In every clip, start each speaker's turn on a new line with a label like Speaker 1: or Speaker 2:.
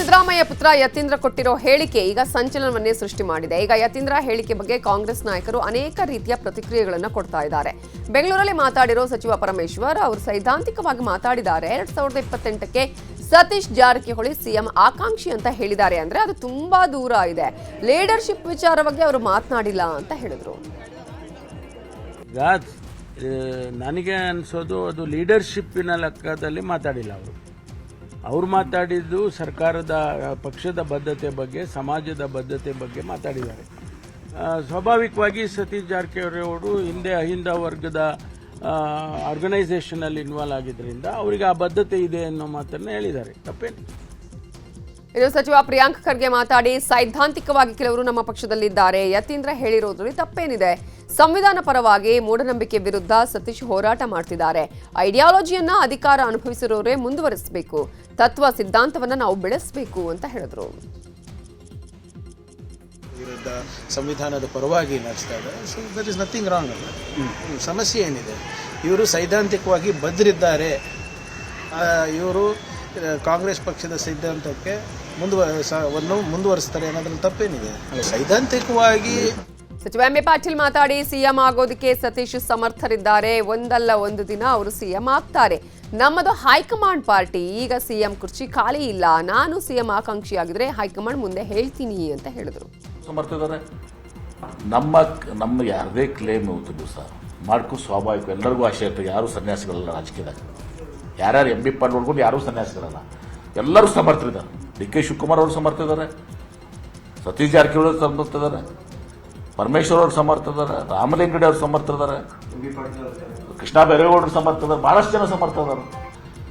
Speaker 1: ಸಿದ್ದರಾಮಯ್ಯ ಪುತ್ರ ಯತೀಂದ್ರ ಕೊಟ್ಟಿರೋ ಹೇಳಿಕೆ ಈಗ ಸಂಚಲನವನ್ನೇ ಸೃಷ್ಟಿ ಮಾಡಿದೆ. ಈಗ ಯತೀಂದ್ರ ಹೇಳಿಕೆ ಬಗ್ಗೆ ಕಾಂಗ್ರೆಸ್ ನಾಯಕರು ಅನೇಕ ರೀತಿಯ ಪ್ರತಿಕ್ರಿಯೆಗಳನ್ನು ಕೊಡ್ತಾ ಇದ್ದಾರೆ. ಬೆಂಗಳೂರಲ್ಲಿ ಮಾತಾಡಿರೋ ಸಚಿವ ಪರಮೇಶ್ವರ್ ಅವರು ಸೈದ್ಧಾಂತಿಕವಾಗಿ ಮಾತಾಡಿದ್ದಾರೆ. 2028ಕ್ಕೆ ಸತೀಶ್ ಜಾರಕಿಹೊಳಿ ಸಿಎಂ ಆಕಾಂಕ್ಷಿ ಅಂತ ಹೇಳಿದ್ದಾರೆ. ಅಂದ್ರೆ ಅದು ತುಂಬಾ ದೂರ ಇದೆ. ಲೀಡರ್ಶಿಪ್ ವಿಚಾರವಾಗಿ ಅವರು ಮಾತನಾಡಿಲ್ಲ ಅಂತ ಹೇಳಿದ್ರು.
Speaker 2: ನನಗೆ ಅನಿಸೋದು ಅದು ಲೀಡರ್ಶಿಪ್ಪಿನ ಲೆಕ್ಕದಲ್ಲಿ ಮಾತಾಡಿಲ್ಲ. ಅವರು ಮಾತಾಡಿದ್ದು ಸರ್ಕಾರದ ಪಕ್ಷದ ಬದ್ಧತೆ ಬಗ್ಗೆ, ಸಮಾಜದ ಬದ್ಧತೆ ಬಗ್ಗೆ ಮಾತಾಡಿದ್ದಾರೆ. ಸ್ವಾಭಾವಿಕವಾಗಿ ಸತೀಶ್ ಜಾರಕಿಹೊಳಿ ಅವರು ಹಿಂದೆ ಅಹಿಂದ ವರ್ಗದ ಆರ್ಗನೈಸೇಷನಲ್ಲಿ ಇನ್ವಾಲ್ವ್ ಆಗಿದ್ದರಿಂದ ಅವರಿಗೆ ಆ ಬದ್ಧತೆ ಇದೆ ಅನ್ನೋ ಮಾತನ್ನು ಹೇಳಿದ್ದಾರೆ. ತಪ್ಪೇನು?
Speaker 1: ಇದು ಸಚಿವ ಪ್ರಿಯಾಂಕ್ ಖರ್ಗೆ ಮಾತಾಡಿ ಸೈದ್ಧಾಂತಿಕವಾಗಿ ಕೆಲವರು ನಮ್ಮ ಪಕ್ಷದಲ್ಲಿದ್ದಾರೆ, ಯತೀಂದ್ರ ಹೇಳಿರೋದ್ರಲ್ಲಿ ತಪ್ಪೇನಿದೆ, ಸಂವಿಧಾನ ಪರವಾಗಿ ಮೂಢನಂಬಿಕೆ ವಿರುದ್ಧ ಸತೀಶ್ ಹೋರಾಟ ಮಾಡ್ತಿದ್ದಾರೆ, ಐಡಿಯಾಲಜಿಯನ್ನ ಅಧಿಕಾರ ಅನುಭವಿಸಿರೋರೇ ಮುಂದುವರಿಸಬೇಕು, ತತ್ವ ಸಿದ್ಧಾಂತವನ್ನ ನಾವು ಬೆಳೆಸಬೇಕು ಅಂತ ಹೇಳಿದ್ರು.
Speaker 3: ವಿರುದ್ಧ ಸಂವಿಧಾನದ ಪರವಾಗಿ ನಡೆಸ್ತಾ ಇದ್ದಾರೆ. So there is nothing wrong ಅಲ್ಲ. ಸಮಸ್ಯೆ ಏನಿದೆ? ಇವರು ಸೈದ್ಧಾಂತಿಕವಾಗಿ ಬದ್ಧರಿದ್ದಾರೆ. ಇವರು ಕಾಂಗ್ರೆಸ್ ಪಕ್ಷದ ಸಿದ್ಧಾಂತಕ್ಕೆ ಮುಂದುವರಿಸ್ತಾರೆ ಅನ್ನೋದ್ರಲ್ಲಿ ತಪ್ಪೇನಿದೆ? ಸೈದ್ಧಾಂತಿಕವಾಗಿ
Speaker 1: ಸಚಿವ ಎಂ ಎ ಪಾಟೀಲ್ ಮಾತಾಡಿ ಸಿಎಂ ಆಗೋದಕ್ಕೆ ಸತೀಶ್ ಸಮರ್ಥರಿದ್ದಾರೆ. ಒಂದಲ್ಲ ಒಂದು ದಿನ ಅವರು ಸಿಎಂ ಆಗ್ತಾರೆ. ನಮ್ಮದು ಹೈಕಮಾಂಡ್ ಪಾರ್ಟಿ. ಈಗ ಸಿಎಂ ಕುರ್ಚಿ ಖಾಲಿ ಇಲ್ಲ. ನಾನು ಸಿಎಂ ಆಕಾಂಕ್ಷಿ ಆಗಿದ್ರೆ ಹೈಕಮಾಂಡ್ ಮುಂದೆ ಹೇಳ್ತೀನಿ ಅಂತ ಹೇಳಿದ್ರು.
Speaker 4: ಸಮರ್ಥಿದ್ದಾರೆ. ನಮ್ಮ ಯಾರದೇ ಕ್ಲೇಮ್ ಹೋಗ್ತಿದ್ದು ಸರ್ ಮಾಡ್ಕೊ ಸ್ವಾಭಾವಿಕ, ಎಲ್ಲರಿಗೂ ಆಶೆ ಇರ್ತದೆ. ಯಾರು ಸನ್ಯಾಸಿಗಳಲ್ಲ ರಾಜಕೀಯದಾಗ. ಯಾರ್ಯಾರು ಎಂ ಬಿ ಪಾಲ್ ನೋಡ್ಕೊಂಡು ಯಾರೂ ಸನ್ಯಾಸಿಗಳಲ್ಲ, ಎಲ್ಲರೂ ಸಮರ್ಥರಿದ್ದಾರೆ. ಡಿ ಕೆ ಶಿವಕುಮಾರ್ ಅವರು ಸಮರ್ಥಿದ್ದಾರೆ, ಸತೀಶ್ ಜಾರಕಿಹೊಳಿ ಅವರು ಸಮರ್ಥಿದ್ದಾರೆ, ಪರಮೇಶ್ವರ್ ಅವರು ಸಮರ್ಥಿದ್ದಾರೆ, ರಾಮಲಿಂಗಡಿ ಅವರು ಸಮರ್ಥಿದ್ದಾರೆ, ಕೃಷ್ಣ ಬೈರೇಗೌಡರು ಸಮರ್ಥಿದ್ದಾರೆ, ಬಹಳಷ್ಟು ಜನ ಸಮರ್ಥಿದ್ದಾರೆ.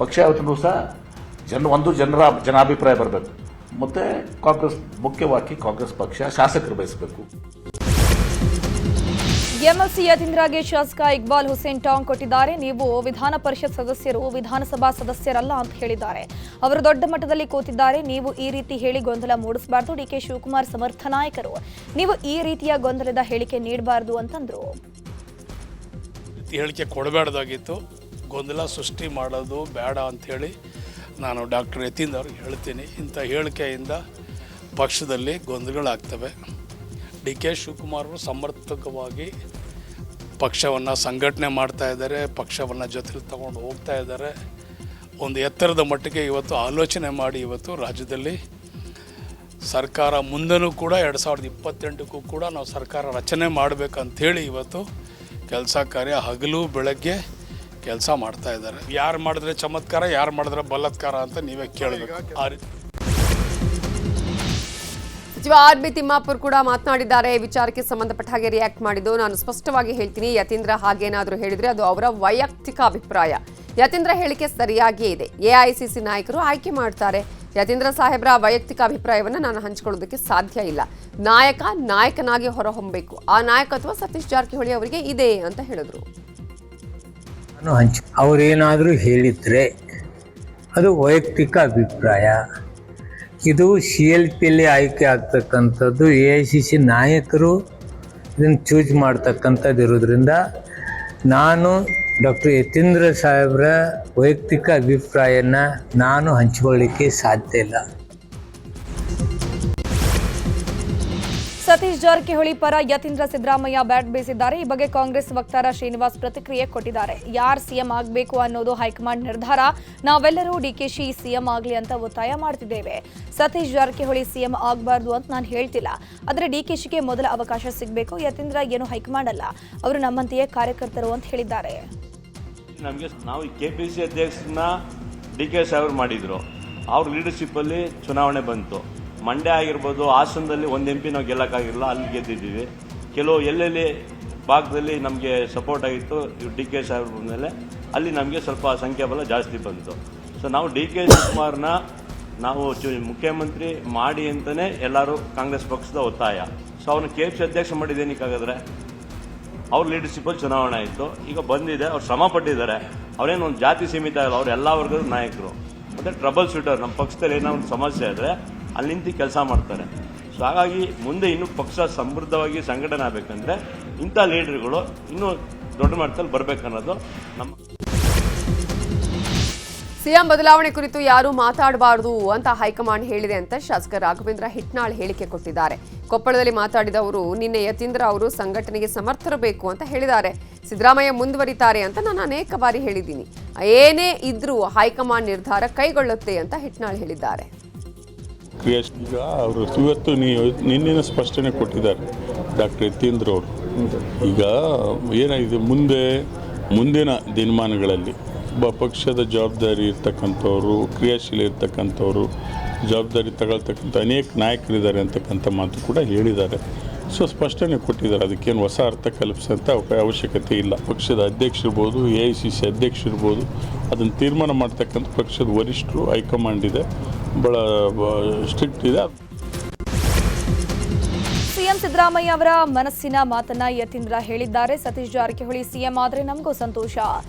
Speaker 4: ಪಕ್ಷ ಯಾವತ್ತೂ ಸಹ ಜನಾಭಿಪ್ರಾಯ ಬರಬೇಕು. ಮತ್ತೆ ಕಾಂಗ್ರೆಸ್ ಮುಖ್ಯವಾಗಿ ಕಾಂಗ್ರೆಸ್ ಪಕ್ಷ ಶಾಸಕರು ಬಯಸಬೇಕು.
Speaker 5: ಎಂಎಲ್ಸಿ ಯತೀಂದ್ರಗೆ ಶಾಸಕ ಇಕ್ಬಾಲ್ ಹುಸೇನ್ ಟಾಂಗ್ ಕೊಟ್ಟಿದ್ದಾರೆ. ನೀವು ವಿಧಾನ ಪರಿಷತ್ ಸದಸ್ಯರು, ವಿಧಾನಸಭಾ ಸದಸ್ಯರಲ್ಲ ಅಂತ ಹೇಳಿದ್ದಾರೆ. ಅವರು ದೊಡ್ಡ ಮಟ್ಟದಲ್ಲಿ ಕೂತಿದ್ದಾರೆ. ನೀವು ಈ ರೀತಿ ಹೇಳಿ ಗೊಂದಲ ಮೂಡಿಸಬಾರದು. ಡಿ ಕೆ ಶಿವಕುಮಾರ್ ಸಮರ್ಥ ನಾಯಕರು. ನೀವು ಈ ರೀತಿಯ ಗೊಂದಲದ ಹೇಳಿಕೆ ನೀಡಬಾರದು ಅಂತಂದ್ರು.
Speaker 6: ಹೇಳಿಕೆ ಕೊಡಬೇಡದಾಗಿತ್ತು. ಗೊಂದಲ ಸೃಷ್ಟಿ ಮಾಡೋದು ಬೇಡ ಅಂಥೇಳಿ ನಾನು ಡಾಕ್ಟರ್ ಯತೀಂದ್ರ ಅವ್ರಿಗೆ ಹೇಳ್ತೀನಿ. ಇಂಥ ಹೇಳಿಕೆಯಿಂದ ಪಕ್ಷದಲ್ಲಿ ಗೊಂದಲಗಳಾಗ್ತವೆ. ಡಿ ಕೆ ಶಿವಕುಮಾರ್ ಅವರು ಸಮರ್ಥಕವಾಗಿ ಪಕ್ಷವನ್ನು ಸಂಘಟನೆ ಮಾಡ್ತಾ ಇದ್ದಾರೆ, ಪಕ್ಷವನ್ನು ಜೊತೆಲಿ ತಗೊಂಡು ಹೋಗ್ತಾ ಇದ್ದಾರೆ. ಒಂದು ಎತ್ತರದ ಮಟ್ಟಿಗೆ ಇವತ್ತು ಆಲೋಚನೆ ಮಾಡಿ ಇವತ್ತು ರಾಜ್ಯದಲ್ಲಿ ಸರ್ಕಾರ ಮುಂದೆನೂ ಕೂಡ 2028ಕ್ಕೂ ಕೂಡ ನಾವು ಸರ್ಕಾರ ರಚನೆ ಮಾಡಬೇಕಂಥೇಳಿ ಇವತ್ತು ಕೆಲಸ ಕಾರ್ಯ ಹಗಲು ಬೆಳಗ್ಗೆ ಕೆಲಸ ಮಾಡ್ತಾ ಇದ್ದಾರೆ. ಯಾರು ಮಾಡಿದ್ರೆ ಚಮತ್ಕಾರ, ಯಾರು ಮಾಡಿದ್ರೆ ಬಲಾತ್ಕಾರ ಅಂತ ನೀವೇ ಕೇಳಬೇಕು.
Speaker 1: ಸಚಿವ ಆರ್ ಬಿ ತಿಮ್ಮಾಪುರ್ ಕೂಡ ಮಾತನಾಡಿದ್ದಾರೆ. ವಿಚಾರಕ್ಕೆ ಸಂಬಂಧಪಟ್ಟ ಹಾಗೆ ರಿಯಾಕ್ಟ್ ಮಾಡಿದ್ದು, ನಾನು ಸ್ಪಷ್ಟವಾಗಿ ಹೇಳ್ತೀನಿ, ಯತೀಂದ್ರ ಹಾಗೇನಾದರೂ ಹೇಳಿದ್ರೆ ಅದು ಅವರ ವೈಯಕ್ತಿಕ ಅಭಿಪ್ರಾಯ. ಯತೀಂದ್ರ ಹೇಳಿಕೆ ಸರಿಯಾಗಿಯೇ ಇದೆ. ಎಐಸಿಸಿ ನಾಯಕರು ಆಯ್ಕೆ ಮಾಡ್ತಾರೆ. ಯತೀಂದ್ರ ಸಾಹೇಬ್ರ ವೈಯಕ್ತಿಕ ಅಭಿಪ್ರಾಯವನ್ನು ನಾನು ಹಂಚಿಕೊಳ್ಳೋದಕ್ಕೆ ಸಾಧ್ಯ ಇಲ್ಲ. ನಾಯಕನಾಗಿ ಹೊರಹೊಮ್ಮಬೇಕು. ಆ ನಾಯಕತ್ವ ಸತೀಶ್ ಜಾರಕಿಹೊಳಿ ಅವರಿಗೆ ಇದೆ ಅಂತ ಹೇಳಿದ್ರು.
Speaker 7: ಅವರೇನಾದರೂ ಹೇಳಿದ್ರೆ ಅದು ವೈಯಕ್ತಿಕ ಅಭಿಪ್ರಾಯ. ಇದು CLPಯಲ್ಲಿ ಆಯ್ಕೆ ಆಗ್ತಕ್ಕಂಥದ್ದು AICC ನಾಯಕರು ಇದನ್ನು ಚೂಸ್ ಮಾಡ್ತಕ್ಕಂಥದ್ದು ಇರೋದ್ರಿಂದ ನಾನು ಡಾಕ್ಟರ್ ಯತೀಂದ್ರ ಸಾಹೇಬ್ರ ವೈಯಕ್ತಿಕ ಅಭಿಪ್ರಾಯನ ನಾನು ಹಂಚಿಕೊಳ್ಳಿಕ್ಕೆ ಸಾಧ್ಯ ಇಲ್ಲ.
Speaker 5: ಸತೀಶ್ ಜಾರಕಿಹೊಳಿ ಪರ ಯತೀಂದ್ರ ಸಿದ್ದರಾಮಯ್ಯ ಬ್ಯಾಟ್ ಬೀಸಿದ್ದಾರೆ. ಈ ಬಗ್ಗೆ ಕಾಂಗ್ರೆಸ್ ವಕ್ತಾರ ಶ್ರೀನಿವಾಸ್ ಪ್ರತಿಕ್ರಿಯೆ ಕೊಟ್ಟಿದ್ದಾರೆ. ಯಾರು ಸಿಎಂ ಆಗಬೇಕು ಅನ್ನೋದು ಹೈಕಮಾಂಡ್ ನಿರ್ಧಾರ. ನಾವೆಲ್ಲರೂ DKಶಿ ಸಿಎಂ ಆಗಲಿ ಅಂತ ಒತ್ತಾಯ ಮಾಡ್ತಿದ್ದೇವೆ. ಸತೀಶ್ ಜಾರಕಿಹೊಳಿ ಸಿಎಂ ಆಗಬಾರ್ದು ಅಂತ ನಾನು ಹೇಳ್ತಿಲ್ಲ. ಆದರೆ DKಶಿಗೆ ಮೊದಲ ಅವಕಾಶ ಸಿಗಬೇಕು. ಯತೀಂದ್ರ ಏನು ಹೈಕಮಾಂಡ್ ಅಲ್ಲ, ಅವರು ನಮ್ಮಂತೆಯೇ ಕಾರ್ಯಕರ್ತರು ಅಂತ ಹೇಳಿದ್ದಾರೆ.
Speaker 8: ನಮಗೆ ನಾವು KPC ಅಧ್ಯಕ್ಷರನ್ನ DK ಸಾಹೇಬರು ಮಾಡಿದ್ರು. ಅವ್ರ ಲೀಡರ್ಶಿಪ್ಪಲ್ಲಿ ಚುನಾವಣೆ ಬಂತು. ಮಂಡ್ಯ ಆಗಿರ್ಬೋದು, ಹಾಸನದಲ್ಲಿ ಒಂದು MP ನಾವು ಗೆಲ್ಲಕ್ಕಾಗಿರಲಿಲ್ಲ, ಅಲ್ಲಿ ಗೆದ್ದಿದ್ದೀವಿ. ಕೆಲವು ಎಲ್ಲೆಲ್ಲಿ ಭಾಗದಲ್ಲಿ ನಮಗೆ ಸಪೋರ್ಟ್ ಆಗಿತ್ತು DK ಸಾಹೇಬ್ರ ಮೇಲೆ, ಅಲ್ಲಿ ನಮಗೆ ಸ್ವಲ್ಪ ಸಂಖ್ಯಾಬಲ ಜಾಸ್ತಿ ಬಂತು. ಸೊ ನಾವು DK ಶಿವಕುಮಾರ್ನ ನಾವು ಮುಖ್ಯಮಂತ್ರಿ ಮಾಡಿ ಅಂತಲೇ ಎಲ್ಲರೂ ಕಾಂಗ್ರೆಸ್ ಪಕ್ಷದ ಒತ್ತಾಯ. ಸೊ ಅವ್ರನ್ನ KPC ಅಧ್ಯಕ್ಷ ಮಾಡಿದ್ದೇನಕ್ಕಾಗಿದ್ರೆ ಅವ್ರ ಲೀಡರ್ಶಿಪ್ಪಲ್ಲಿ ಚುನಾವಣೆ ಆಯಿತು. ಈಗ ಬಂದಿದೆ, ಅವ್ರು ಶ್ರಮ ಪಟ್ಟಿದ್ದಾರೆ. ಅವರೇನು ಒಂದು ಜಾತಿ ಸೀಮಿತ ಇಲ್ಲ, ಅವ್ರು ಎಲ್ಲ ವರ್ಗದ ನಾಯಕರು. ಮತ್ತು ಟ್ರಬಲ್ ಶೂಟರ್. ನಮ್ಮ ಪಕ್ಷದಲ್ಲಿ ಏನೋ ಒಂದು ಸಮಸ್ಯೆ ಆದರೆ ಅಲ್ಲಿ ನಿಂತು ಕೆಲಸ ಮಾಡ್ತಾರೆ. ಸೊ ಹಾಗಾಗಿ ಮುಂದೆ ಇನ್ನೂ ಪಕ್ಷ ಸಮೃದ್ಧವಾಗಿ ಸಂಘಟನೆ ಆಗಬೇಕಂದ್ರೆ ಇಂಥ ಲೀಡರ್ಗಳು ಇನ್ನೂ ದೊಡ್ಡ ಮಟ್ಟದಲ್ಲಿ ಬರಬೇಕನ್ನೋದು ನಮ್ಮ
Speaker 1: ಸಿಎಂ ಬದಲಾವಣೆ ಕುರಿತು ಯಾರೂ ಮಾತಾಡಬಾರದು ಅಂತ ಹೈಕಮಾಂಡ್ ಹೇಳಿದೆ ಅಂತ ಶಾಸಕ ರಾಘವೇಂದ್ರ ಹಿಟ್ನಾಳ್ ಹೇಳಿಕೆ ಕೊಟ್ಟಿದ್ದಾರೆ. ಕೊಪ್ಪಳದಲ್ಲಿ ಮಾತಾಡಿದ ಅವರು ನಿನ್ನೆ ಯತೀಂದ್ರ ಅವರು ಸಂಘಟನೆಗೆ ಸಮರ್ಥರಬೇಕು ಅಂತ ಹೇಳಿದ್ದಾರೆ. ಸಿದ್ದರಾಮಯ್ಯ ಮುಂದುವರಿತಾರೆ ಅಂತ ನಾನು ಅನೇಕ ಬಾರಿ ಹೇಳಿದ್ದೀನಿ. ಏನೇ ಇದ್ರೂ ಹೈಕಮಾಂಡ್ ನಿರ್ಧಾರ ಕೈಗೊಳ್ಳುತ್ತೆ ಅಂತ ಹಿಟ್ನಾಳ್ ಹೇಳಿದ್ದಾರೆ.
Speaker 9: ಈಗ ಅವರು ಇವತ್ತು ನಿನ್ನೆ ಸ್ಪಷ್ಟನೆ ಕೊಟ್ಟಿದ್ದಾರೆ ಡಾಕ್ಟರ್ ಯತೀಂದ್ರ ಅವರು. ಈಗ ಏನಾಗಿದೆ, ಮುಂದಿನ ದಿನಮಾನಗಳಲ್ಲಿ ಪಕ್ಷದ ಜವಾಬ್ದಾರಿ ಇರ್ತಕ್ಕಂಥವ್ರು, ಕ್ರಿಯಾಶೀಲ ಇರ್ತಕ್ಕಂಥವ್ರು, ಜವಾಬ್ದಾರಿ ತಗೊಳ್ತಕ್ಕಂಥ ಅನೇಕ ನಾಯಕರಿದ್ದಾರೆ ಅಂತಕ್ಕಂಥ ಮಾತು ಕೂಡ ಹೇಳಿದ್ದಾರೆ. ಸೊ ಸ್ಪಷ್ಟನೆ ಕೊಟ್ಟಿದ್ದಾರೆ. ಅದಕ್ಕೇನು ಹೊಸ ಅರ್ಥ ಕಲ್ಪಿಸೋಂಥ ಅವಶ್ಯಕತೆ ಇಲ್ಲ. ಪಕ್ಷದ ಅಧ್ಯಕ್ಷರಿರ್ಬೋದು, AICC ಅಧ್ಯಕ್ಷರಿರ್ಬೋದು, ಅದನ್ನು ತೀರ್ಮಾನ ಮಾಡ್ತಕ್ಕಂಥ ಪಕ್ಷದ ವರಿಷ್ಠರು, ಹೈಕಮಾಂಡ್ ಇದೆ, ಭಾಳ ಸ್ಟ್ರಿಕ್ಟ್ ಇದೆ.
Speaker 5: ಸಿಎಂ ಸಿದ್ದರಾಮಯ್ಯ ಅವರ ಮನಸ್ಸಿನ ಮಾತನ್ನ ಯತೀಂದ್ರ ಹೇಳಿದ್ದಾರೆ. ಸತೀಶ್ ಜಾರಕಿಹೊಳಿ ಸಿಎಂ ಆದರೆ ನಮಗೂ ಸಂತೋಷ,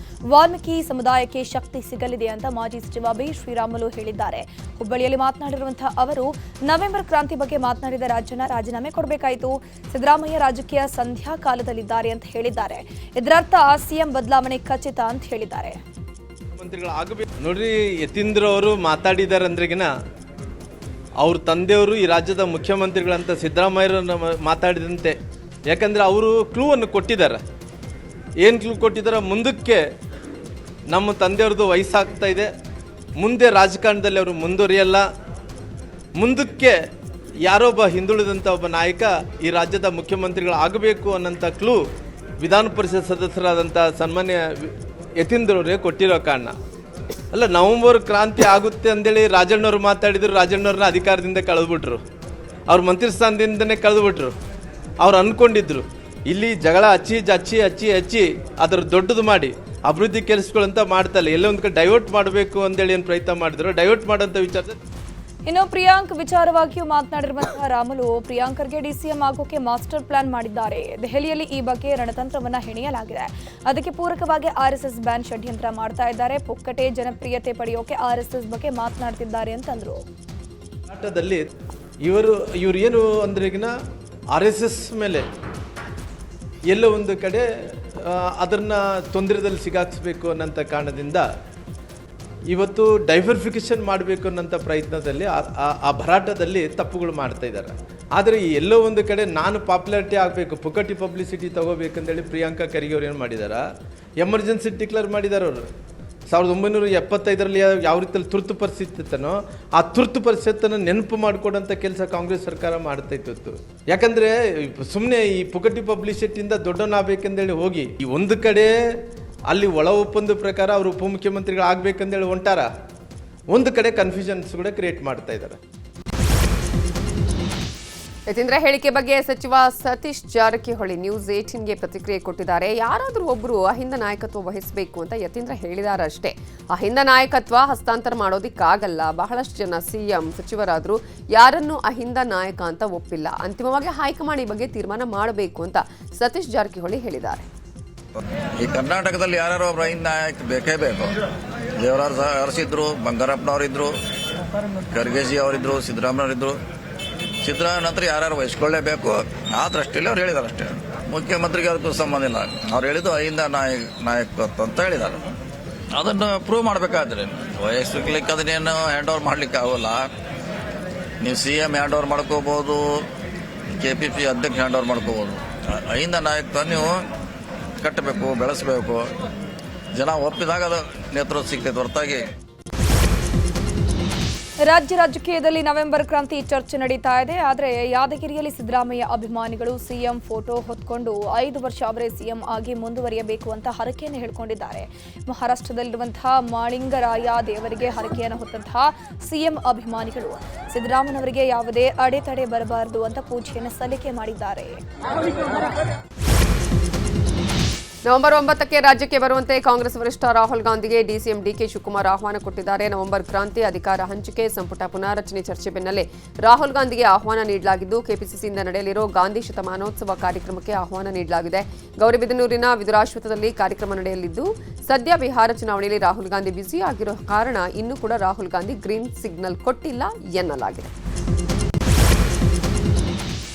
Speaker 5: ವಾಲ್ಮೀಕಿ ಸಮುದಾಯಕ್ಕೆ ಶಕ್ತಿ ಸಿಗಲಿದೆ ಅಂತ ಮಾಜಿ ಸಚಿವ ಬಿ ಶ್ರೀರಾಮುಲು ಹೇಳಿದ್ದಾರೆ. ಹುಬ್ಬಳ್ಳಿಯಲ್ಲಿ ಮಾತನಾಡಿರುವಂತಹ ಅವರು ನವೆಂಬರ್ ಕ್ರಾಂತಿ ಬಗ್ಗೆ ಮಾತನಾಡಿದ ರಾಜೀನಾಮೆ ಕೊಡಬೇಕಾಯಿತು. ಸಿದ್ದರಾಮಯ್ಯ ರಾಜಕೀಯ ಸಂಧ್ಯಾ ಕಾಲದಲ್ಲಿದ್ದಾರೆ ಅಂತ ಹೇಳಿದ್ದಾರೆ. ಇದರರ್ಥ ಸಿಎಂ ಬದಲಾವಣೆ ಖಚಿತ ಅಂತ ಹೇಳಿದ್ದಾರೆ.
Speaker 10: ನೋಡ್ರಿ, ಯತೀಂದ್ರ ಅವರು ಮಾತಾಡಿದ್ದಾರೆ ಅಂದ್ರೆಗಿನ ಅವ್ರ ತಂದೆಯವರು ಈ ರಾಜ್ಯದ ಮುಖ್ಯಮಂತ್ರಿಗಳಂತ ಸಿದ್ದರಾಮಯ್ಯರನ್ನ ಮಾತಾಡಿದಂತೆ. ಯಾಕಂದರೆ ಅವರು ಕ್ಲೂವನ್ನು ಕೊಟ್ಟಿದ್ದಾರೆ. ಏನು ಕ್ಲೂ ಕೊಟ್ಟಿದ್ದಾರೆ? ಮುಂದಕ್ಕೆ ನಮ್ಮ ತಂದೆಯವ್ರದ್ದು ವಯಸ್ಸಾಗ್ತಾ ಇದೆ, ಮುಂದೆ ರಾಜಕಾರಣದಲ್ಲಿ ಅವರು ಮುಂದುವರಿಯಲ್ಲ, ಮುಂದಕ್ಕೆ ಯಾರೊಬ್ಬ ಹಿಂದುಳಿದಂಥ ಒಬ್ಬ ನಾಯಕ ಈ ರಾಜ್ಯದ ಮುಖ್ಯಮಂತ್ರಿಗಳಾಗಬೇಕು ಅನ್ನೋಂಥ ಕ್ಲೂ ವಿಧಾನ ಪರಿಷತ್ ಸದಸ್ಯರಾದಂಥ ಸನ್ಮಾನ್ಯ ಯತೀಂದ್ರವರೇ ಕೊಟ್ಟಿರೋ ಕಾರಣ ಅಲ್ಲ. ನವೆಂಬರ್ ಕ್ರಾಂತಿ ಆಗುತ್ತೆ ಅಂದೇಳಿ ರಾಜಣ್ಣವ್ರು ಮಾತಾಡಿದ್ರು, ರಾಜಣ್ಣವ್ರನ್ನ ಅಧಿಕಾರದಿಂದ ಕಳೆದ್ಬಿಟ್ರು, ಅವ್ರ ಮಂತ್ರಿ ಸ್ಥಾನದಿಂದನೇ ಕಳೆದ್ಬಿಟ್ರು. ಅವ್ರು ಅಂದ್ಕೊಂಡಿದ್ರು ಇಲ್ಲಿ ಜಗಳ ಹಚ್ಚಿ ಅದರ ದೊಡ್ಡದು ಮಾಡಿ ಅಭಿವೃದ್ಧಿ ಕೆಲಸಗಳಂತ ಮಾಡ್ತಲ್ಲ, ಎಲ್ಲೋ ಒಂದು ಕಡೆ ಡೈವರ್ಟ್ ಮಾಡಬೇಕು ಅಂದೇಳಿ ಏನು ಪ್ರಯತ್ನ ಮಾಡಿದ್ರು. ಡೈವರ್ಟ್ ಮಾಡೋಂಥ ವಿಚಾರದಲ್ಲಿ
Speaker 5: ಇನ್ನು ಪ್ರಿಯಾಂಕ್ ವಿಚಾರವಾಗಿಯೂ ಮಾತನಾಡಿರುವಂತಹ ರಾಮುಲು ಪ್ರಿಯಾಂಕರ್ಗೆ DCM ಆಗೋಕೆ ಮಾಸ್ಟರ್ ಪ್ಲಾನ್ ಮಾಡಿದ್ದಾರೆ. ದೆಹಲಿಯಲ್ಲಿ ಈ ಬಗ್ಗೆ ರಣತಂತ್ರವನ್ನ ಹೆಣೆಯಲಾಗಿದೆ. ಅದಕ್ಕೆ ಪೂರಕವಾಗಿ RSS ಬ್ಯಾನ್ ಷಡ್ಯಂತ್ರ ಮಾಡ್ತಾ ಇದ್ದಾರೆ. ಪುಕ್ಕಟೆ ಜನಪ್ರಿಯತೆ ಪಡೆಯೋಕೆ RSS ಬಗ್ಗೆ ಮಾತನಾಡ್ತಿದ್ದಾರೆ ಅಂತಂದ್ರು.
Speaker 10: ಆಟದಲ್ಲಿ ಇವರು ಏನು ಅಂದ್ರೆಗಿನ RSS ಮೇಲೆ ಎಲ್ಲೋ ಒಂದು ಕಡೆ ಅದನ್ನ ತೊಂದರೆದಲ್ಲಿ ಸಿಗಾಕ್ಸ್ಬೇಕು ಅನ್ನೋಂಥ ಕಾರಣದಿಂದ ಇವತ್ತು ಡೈವರ್ಫಿಕೇಷನ್ ಮಾಡಬೇಕು ಅನ್ನೋಂಥ ಪ್ರಯತ್ನದಲ್ಲಿ ಆ ಭರಾಟದಲ್ಲಿ ತಪ್ಪುಗಳು ಮಾಡ್ತಾ ಇದ್ದಾರೆ. ಆದರೆ ಎಲ್ಲೋ ಒಂದು ಕಡೆ ನಾನು ಪಾಪ್ಯುಲಾರಿಟಿ ಆಗಬೇಕು, ಪುಕ್ಕಟಿ ಪಬ್ಲಿಸಿಟಿ ತೊಗೋಬೇಕಂತೇಳಿ ಪ್ರಿಯಾಂಕಾ ಖರ್ಗೆ ಅವ್ರು ಏನು ಮಾಡಿದ್ದಾರೆ, ಎಮರ್ಜೆನ್ಸಿ ಡಿಕ್ಲೇರ್ ಮಾಡಿದ್ದಾರೆ. ಅವರು 1975ರಲ್ಲಿ ಯಾವ ರೀತಿಯಲ್ಲಿ ತುರ್ತು ಪರಿಸ್ಥಿತಿ ಇತ್ತನೋ ಆ ತುರ್ತು ಪರಿಸ್ಥಿತಿಯನ್ನು ನೆನಪು ಮಾಡಿಕೊಡೋಂಥ ಕೆಲಸ ಕಾಂಗ್ರೆಸ್ ಸರ್ಕಾರ ಮಾಡ್ತಾ ಇತ್ತು. ಯಾಕಂದರೆ ಸುಮ್ಮನೆ ಈ ಪುಕ್ಕಟಿ ಪಬ್ಲಿಸಿಟಿಯಿಂದ ದೊಡ್ಡವನಾಗಬೇಕಂದೇಳಿ ಹೋಗಿ ಈ ಒಂದು ಕಡೆ ಅಲ್ಲಿ ಒಳ ಒಪ್ಪಂದ ಪ್ರಕಾರ ಅವರು ಉಪಮುಖ್ಯಮಂತ್ರಿಗಳಾಗಬೇಕಂದೇಳಿ ಹೊಂಟಾರ, ಒಂದು ಕಡೆ ಕನ್ಫ್ಯೂಷನ್ಸ್ ಕೂಡ ಕ್ರಿಯೇಟ್ ಮಾಡ್ತಾ ಇದ್ದಾರೆ.
Speaker 1: ಯತೀಂದ್ರ ಹೇಳಿಕೆ ಬಗ್ಗೆ ಸಚಿವ ಸತೀಶ್ ಜಾರಕಿಹೊಳಿ ನ್ಯೂಸ್ 18ಗೆ ಪ್ರತಿಕ್ರಿಯೆ ಕೊಟ್ಟಿದ್ದಾರೆ. ಯಾರಾದರೂ ಒಬ್ಬರು ಅಹಿಂದ ನಾಯಕತ್ವ ವಹಿಸಬೇಕು ಅಂತ ಯತೀಂದ್ರ ಹೇಳಿದಾರಷ್ಟೇ. ಅಹಿಂದ ನಾಯಕತ್ವ ಹಸ್ತಾಂತರ ಮಾಡೋದಿಕ್ಕಾಗಲ್ಲ. ಬಹಳಷ್ಟು ಜನ ಸಿಎಂ ಸಚಿವರಾದರೂ ಯಾರನ್ನೂ ಅಹಿಂದ ನಾಯಕ ಅಂತ ಒಪ್ಪಿಲ್ಲ. ಅಂತಿಮವಾಗಿ ಹೈಕಮಾಂಡ್ ಈ ಬಗ್ಗೆ ತೀರ್ಮಾನ ಮಾಡಬೇಕು ಅಂತ ಸತೀಶ್ ಜಾರಕಿಹೊಳಿ ಹೇಳಿದ್ದಾರೆ.
Speaker 11: ಈ ಕರ್ನಾಟಕದಲ್ಲಿ ಯಾರು ಒಬ್ಬರು ಅಹಿಂದ ನಾಯಕ ಬೇಕೇ ಬೇಕು. ದೇವರಾಜ ಅರಸಿದ್ರು, ಬಂಗಾರಪ್ಪನವರಿದ್ರು, ಖರ್ಗೆಜಿ ಅವರಿದ್ರು, ಸಿದ್ದರಾಮಯ್ಯವರಿದ್ರು. ಸಿದ್ದರಾಮಯ್ಯ ನಂತರ ಯಾರು ವಹಿಸ್ಕೊಳ್ಳೇಬೇಕು ಆ ದೃಷ್ಟಿಯಲ್ಲಿ ಅವ್ರು ಹೇಳಿದಾರೆ ಅಷ್ಟೇ. ಮುಖ್ಯಮಂತ್ರಿಗೆ ಅದಕ್ಕೂ ಸಂಬಂಧ ಇಲ್ಲ. ಅವ್ರು ಹೇಳಿದ್ದು ಅಹಿಂದ ನಾಯಕತ್ವ ಅಂತ ಹೇಳಿದ್ದಾರೆ. ಅದನ್ನು ಪ್ರೂವ್ ಮಾಡಬೇಕಾದ್ರೆ ವಹಿಸ್ಲಿಕ್ಕೆ ಅದನ್ನೇನು ಹ್ಯಾಂಡ್ ಓವರ್ ಮಾಡ್ಲಿಕ್ಕೆ ಆಗೋಲ್ಲ. ನೀವು CM ಹ್ಯಾಂಡ್ ಓವರ್ ಮಾಡ್ಕೋಬಹುದು, KPP ಅಧ್ಯಕ್ಷ ಹ್ಯಾಂಡ್ ಓವರ್ ಮಾಡ್ಕೋಬಹುದು. ಅಹಿಂದ ನಾಯಕತ್ವ ನೀವು ಕಟ್ಟಬೇಕು, ಬೆಳೆಸಬೇಕು. ಜನ ಒಪ್ಪಿದಾಗ ಅದು ನೇತೃತ್ವ ಸಿಗ್ತೈತೆ ಹೊರತಾಗಿ.
Speaker 5: ರಾಜ್ಯ ರಾಜಕೀಯದಲ್ಲಿ ನವೆಂಬರ್ ಕ್ರಾಂತಿ ಚರ್ಚೆ ನಡೀತಾ ಇದೆ. ಆದರೆ ಯಾದಗಿರಿಯಲ್ಲಿ ಸಿದ್ದರಾಮಯ್ಯ ಅಭಿಮಾನಿಗಳು ಸಿಎಂ ಫೋಟೋ ಹೊತ್ಕೊಂಡು 5 ವರ್ಷ ಅವರೇ ಸಿಎಂ ಆಗಿ ಮುಂದುವರಿಯಬೇಕು ಅಂತ ಹರಕೆಯನ್ನು ಹೇಳ್ಕೊಂಡಿದ್ದಾರೆ. ಮಹಾರಾಷ್ಟ್ರದಲ್ಲಿರುವಂತಹ ಮಾಳಿಂಗರಾಯ ದೇವರಿಗೆ ಹರಕೆಯನ್ನು ಹೊತ್ತಂತಹ ಸಿಎಂ ಅಭಿಮಾನಿಗಳು ಸಿದ್ದರಾಮಯ್ಯನವರಿಗೆ ಯಾವುದೇ ಅಡೆತಡೆ ಬರಬಾರದು ಅಂತ ಪೂಜೆಯನ್ನು ಸಲ್ಲಿಕೆ ಮಾಡಿದ್ದಾರೆ.
Speaker 1: ನವೆಂಬರ್ 9ಕ್ಕೆ ರಾಜ್ಯಕ್ಕೆ ಬರುವಂತೆ ಕಾಂಗ್ರೆಸ್ ವರಿಷ್ಠ ರಾಹುಲ್ ಗಾಂಧಿಗೆ DCM DK ಶಿವಕುಮಾರ್ ಆಹ್ವಾನ ಕೊಟ್ಟಿದ್ದಾರೆ. ನವೆಂಬರ್ ಕ್ರಾಂತಿ, ಅಧಿಕಾರ ಹಂಚಿಕೆ, ಸಂಪುಟ ಪುನಾರಚನೆ ಚರ್ಚೆ ಬೆನ್ನಲ್ಲೇ ರಾಹುಲ್ ಗಾಂಧಿಗೆ ಆಹ್ವಾನ ನೀಡಲಾಗಿದ್ದು ಕೆಪಿಸಿಸಿಯಿಂದ ನಡೆಯಲಿರೋ ಗಾಂಧಿ ಶತಮಾನೋತ್ಸವ ಕಾರ್ಯಕ್ರಮಕ್ಕೆ ಆಹ್ವಾನ ನೀಡಲಾಗಿದೆ. ಗೌರಿಬಿದನೂರಿನ ವಿದುರಾಶ್ವತ್ಥದಲ್ಲಿ ಕಾರ್ಯಕ್ರಮ ನಡೆಯಲಿದ್ದು ಸದ್ಯ ಬಿಹಾರ ಚುನಾವಣೆಯಲ್ಲಿ ರಾಹುಲ್ ಗಾಂಧಿ ಬ್ಯುಸಿ ಆಗಿರೋ ಕಾರಣ ಇನ್ನೂ ಕೂಡ ರಾಹುಲ್ ಗಾಂಧಿ ಗ್ರೀನ್ ಸಿಗ್ನಲ್ ಕೊಟ್ಟಿಲ್ಲ ಎನ್ನಲಾಗಿದೆ.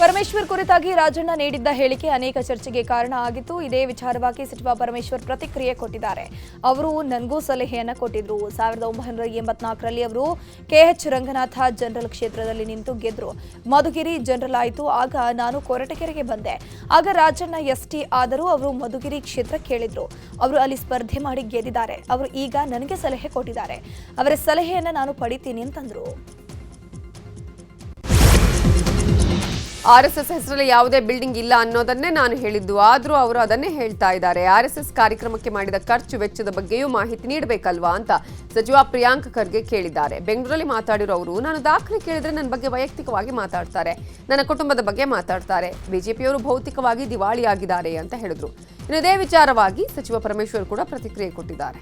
Speaker 5: ಪರಮೇಶ್ವರ್ ಕುರಿತಾಗಿ ರಾಜಣ್ಣ ನೀಡಿದ್ದ ಹೇಳಿಕೆ ಅನೇಕ ಚರ್ಚೆಗೆ ಕಾರಣ ಆಗಿತ್ತು. ಇದೇ ವಿಚಾರವಾಗಿ ಸಚಿವ ಪರಮೇಶ್ವರ್ ಪ್ರತಿಕ್ರಿಯೆ ಕೊಟ್ಟಿದ್ದಾರೆ. ಅವರು ನನಗೂ ಸಲಹೆಯನ್ನ ಕೊಟ್ಟಿದ್ರು. 1984ರಲ್ಲಿ ಅವರು KH ರಂಗನಾಥ ಜನರಲ್ ಕ್ಷೇತ್ರದಲ್ಲಿ ನಿಂತು ಗೆದ್ರು. ಮಧುಗಿರಿ ಜನರಲ್ ಆಯಿತು. ಆಗ ನಾನು ಕೊರಟಗೆರೆಗೆ ಬಂದೆ. ಆಗ ರಾಜಣ್ಣ ST ಆದರೂ ಅವರು ಮಧುಗಿರಿ ಕ್ಷೇತ್ರ ಕೇಳಿದ್ರು. ಅವರು ಅಲ್ಲಿ ಸ್ಪರ್ಧೆ ಮಾಡಿ ಗೆದ್ದಿದ್ದಾರೆ. ಅವರು ಈಗ ನನಗೆ ಸಲಹೆ ಕೊಟ್ಟಿದ್ದಾರೆ. ಅವರ ಸಲಹೆಯನ್ನ ನಾನು ಪಡಿತೀನಿ ಅಂತಂದ್ರು.
Speaker 1: RSS ಹೆಸರಲ್ಲಿ ಯಾವುದೇ ಬಿಲ್ಡಿಂಗ್ ಇಲ್ಲ ಅನ್ನೋದನ್ನೇ ನಾನು ಹೇಳಿದ್ದು. ಆದರೂ ಅವರು ಅದನ್ನೇ ಹೇಳ್ತಾ ಇದ್ದಾರೆ. RSS ಕಾರ್ಯಕ್ರಮಕ್ಕೆ ಮಾಡಿದ ಖರ್ಚು ವೆಚ್ಚದ ಬಗ್ಗೆಯೂ ಮಾಹಿತಿ ನೀಡಬೇಕಲ್ವಾ ಅಂತ ಸಚಿವ ಪ್ರಿಯಾಂಕ್ ಖರ್ಗೆ ಕೇಳಿದ್ದಾರೆ. ಬೆಂಗಳೂರಲ್ಲಿ ಮಾತಾಡಿರೋ ಅವರು, ನಾನು ದಾಖಲೆ ಕೇಳಿದ್ರೆ ನನ್ನ ಬಗ್ಗೆ ವೈಯಕ್ತಿಕವಾಗಿ ಮಾತಾಡ್ತಾರೆ, ನನ್ನ ಕುಟುಂಬದ ಬಗ್ಗೆ ಮಾತಾಡ್ತಾರೆ. ಬಿಜೆಪಿಯವರು ಭೌತಿಕವಾಗಿ ದಿವಾಳಿಯಾಗಿದ್ದಾರೆ ಅಂತ ಹೇಳಿದ್ರು. ಇನ್ನು ಇದೇ ವಿಚಾರವಾಗಿ ಸಚಿವ ಪರಮೇಶ್ವರ್ ಕೂಡ ಪ್ರತಿಕ್ರಿಯೆ ಕೊಟ್ಟಿದ್ದಾರೆ.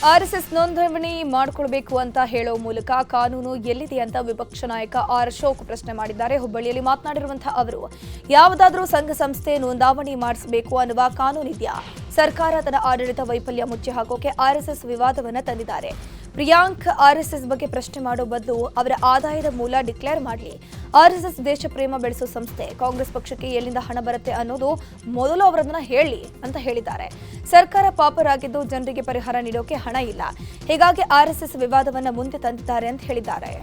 Speaker 5: RSS ನೋಂದಣಿ ಮಾಡಿಕೊಳ್ಬೇಕು ಅಂತ ಹೇಳೋ ಮೂಲಕ ಕಾನೂನು ಎಲ್ಲಿದೆ ಅಂತ ವಿಪಕ್ಷ ನಾಯಕ ಆರ್ ಅಶೋಕ್ ಪ್ರಶ್ನೆ ಮಾಡಿದ್ದಾರೆ. ಹುಬ್ಬಳ್ಳಿಯಲ್ಲಿ ಮಾತನಾಡಿರುವಂತಹ ಅವರು, ಯಾವುದಾದ್ರೂ ಸಂಘ ಸಂಸ್ಥೆ ನೋಂದಾವಣಿ ಮಾಡಿಸಬೇಕು ಅನ್ನುವ ಕಾನೂನಿದೆಯಾ? ಸರ್ಕಾರ ತನ್ನ ಆಡಳಿತ ವೈಫಲ್ಯ ಮುಚ್ಚಿ ಹಾಕೋಕೆ RSS ವಿವಾದವನ್ನ ತಂದಿದ್ದಾರೆ. ಪ್ರಿಯಾಂಕ್ RSS ಬಗ್ಗೆ ಪ್ರಶ್ನೆ ಮಾಡೋ ಬದಲು ಅವರ ಆದಾಯದ ಮೂಲ ಡಿಕ್ಲೇರ್ ಮಾಡಲಿ. RSS ದೇಶ ಪ್ರೇಮ ಬೆಳೆಸೋ ಸಂಸ್ಥೆ. ಕಾಂಗ್ರೆಸ್ ಪಕ್ಷಕ್ಕೆ ಎಲ್ಲಿಂದ ಹಣ ಬರುತ್ತೆ ಅನ್ನೋದು ಮೊದಲು ಅವರನ್ನ ಹೇಳಿ ಅಂತ ಹೇಳಿದ್ದಾರೆ. ಸರ್ಕಾರ ಪಾಪರಾಗಿದ್ದು ಜನರಿಗೆ ಪರಿಹಾರ ನೀಡೋಕೆ ಹಣ ಇಲ್ಲ. ಹೀಗಾಗಿ RSS ವಿವಾದವನ್ನ ಮುಂದೆ ತಂದಿದ್ದಾರೆ ಅಂತ ಹೇಳಿದ್ದಾರೆ.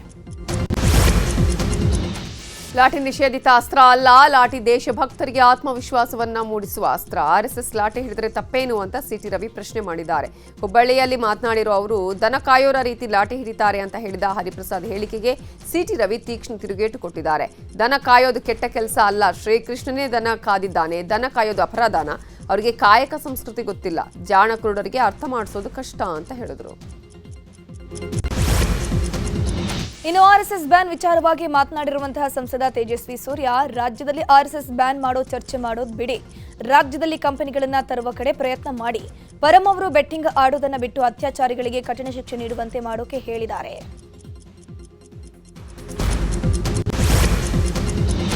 Speaker 1: ಲಾಠಿ ನಿಷೇಧಿತ ಅಸ್ತ್ರ ಅಲ್ಲ, ಲಾಠಿ ದೇಶಭಕ್ತರಿಗೆ ಆತ್ಮವಿಶ್ವಾಸವನ್ನ ಮೂಡಿಸುವ ಅಸ್ತ್ರ. RSS ಲಾಠಿ ಹಿಡಿದರೆ ತಪ್ಪೇನು ಅಂತ CT ರವಿ ಪ್ರಶ್ನೆ ಮಾಡಿದ್ದಾರೆ. ಹುಬ್ಬಳ್ಳಿಯಲ್ಲಿ ಮಾತನಾಡಿರೋ ಅವರು, ದನ ಕಾಯೋರ ರೀತಿ ಲಾಠಿ ಹಿಡಿತಾರೆ ಅಂತ ಹೇಳಿದ ಹರಿಪ್ರಸಾದ್ ಹೇಳಿಕೆಗೆ CT ರವಿ ತೀಕ್ಷ್ಣ ತಿರುಗೇಟು ಕೊಟ್ಟಿದ್ದಾರೆ. ದನ ಕಾಯೋದು ಕೆಟ್ಟ ಕೆಲಸ ಅಲ್ಲ, ಶ್ರೀಕೃಷ್ಣನೇ ದನ ಕಾದಿದ್ದಾನೆ, ದನ ಕಾಯೋದು ಅಪರಾಧನ? ಅವರಿಗೆ ಕಾಯಕ ಸಂಸ್ಕೃತಿ ಗೊತ್ತಿಲ್ಲ, ಜಾಣ ಕುರುಡರಿಗೆ ಅರ್ಥ ಮಾಡಿಸೋದು ಕಷ್ಟ ಅಂತ ಹೇಳಿದ್ರು.
Speaker 5: ಇನ್ನು RSS ಬ್ಯಾನ್ ವಿಚಾರವಾಗಿ ಮಾತನಾಡಿರುವಂತಹ ಸಂಸದ ತೇಜಸ್ವಿ ಸೂರ್ಯ, ರಾಜ್ಯದಲ್ಲಿ RSS ಬ್ಯಾನ್ ಮಾಡೋ ಚರ್ಚೆ ಮಾಡೋದು ಬಿಡಿ, ರಾಜ್ಯದಲ್ಲಿ ಕಂಪನಿಗಳನ್ನ ತರುವ ಕಡೆ ಪ್ರಯತ್ನ ಮಾಡಿ. ಪರಂ ಅವರು ಬೆಟ್ಟಿಂಗ್ ಆಡೋದನ್ನ ಬಿಟ್ಟು ಅತ್ಯಾಚಾರಿಗಳಿಗೆ ಕಠಿಣ ಶಿಕ್ಷೆ ನೀಡುವಂತೆ ಮಾಡೋಕೆ ಹೇಳಿದ್ದಾರೆ.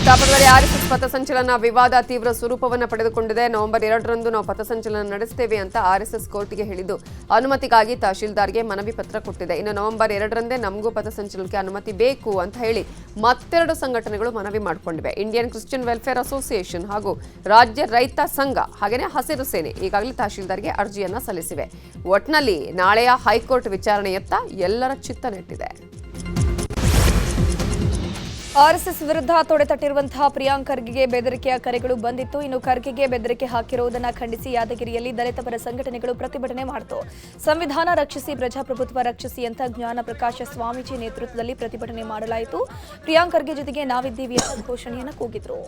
Speaker 1: ತಾಪರದಲ್ಲಿ RSS ಪಥಸಂಚಲನ ವಿವಾದ ತೀವ್ರ ಸ್ವರೂಪವನ್ನು ಪಡೆದುಕೊಂಡಿದೆ. ನವೆಂಬರ್ 2ರಂದು ನಾವು ಪಥಸಂಚಲನ ನಡೆಸುತ್ತೇವೆ ಅಂತ RSS ಕೋರ್ಟ್ಗೆ ಹೇಳಿದ್ದು ಅನುಮತಿಗಾಗಿ ತಹಶೀಲ್ದಾರ್ಗೆ ಮನವಿ ಪತ್ರ ಕೊಟ್ಟಿದೆ. ಇನ್ನು ನವೆಂಬರ್ 2ರಂದೇ ನಮಗೂ ಪಥಸಂಚಲನಕ್ಕೆ ಅನುಮತಿ ಬೇಕು ಅಂತ ಹೇಳಿ ಮತ್ತೆರಡು ಸಂಘಟನೆಗಳು ಮನವಿ ಮಾಡಿಕೊಂಡಿವೆ. ಇಂಡಿಯನ್ ಕ್ರಿಶ್ಚಿಯನ್ ವೆಲ್ಫೇರ್ ಅಸೋಸಿಯೇಷನ್ ಹಾಗೂ ರಾಜ್ಯ ರೈತ ಸಂಘ ಹಾಗೆಯೇ ಹಸಿರು ಸೇನೆ ಈಗಾಗಲೇ ತಹಶೀಲ್ದಾರ್ಗೆ ಅರ್ಜಿಯನ್ನ ಸಲ್ಲಿಸಿವೆ. ಒಟ್ನಲ್ಲಿ ನಾಳೆಯ ಹೈಕೋರ್ಟ್ ವಿಚಾರಣೆಯತ್ತ ಎಲ್ಲರ ಚಿತ್ತ ನೆಟ್ಟಿದೆ.
Speaker 5: RSS ವಿರುದ್ಧ ತೊಡೆತಟ್ಟಿರುವಂತಹ ಪ್ರಿಯಾಂಕ್ ಖರ್ಗೆಗೆ ಬೆದರಿಕೆಯ ಕರೆಗಳು ಬಂದಿತ್ತು. ಇನ್ನು ಖರ್ಗೆಗೆ ಬೆದರಿಕೆ ಹಾಕಿರುವುದನ್ನು ಖಂಡಿಸಿ ಯಾದಗಿರಿಯಲ್ಲಿ ದಲಿತ ಪರ ಸಂಘಟನೆಗಳು ಪ್ರತಿಭಟನೆ ಮಾಡಿತು. ಸಂವಿಧಾನ ರಕ್ಷಿಸಿ, ಪ್ರಜಾಪ್ರಭುತ್ವ ರಕ್ಷಿಸಿ ಅಂತ ಜ್ಞಾನ ಪ್ರಕಾಶ ಸ್ವಾಮೀಜಿ ನೇತೃತ್ವದಲ್ಲಿ ಪ್ರತಿಭಟನೆ ಮಾಡಲಾಯಿತು. ಪ್ರಿಯಾಂಕ್ ಖರ್ಗೆ ಜೊತೆಗೆ ನಾವಿದ್ದೀವಿ ಅಂತ ಘೋಷಣೆಯನ್ನು ಕೂಗಿದ್ರು.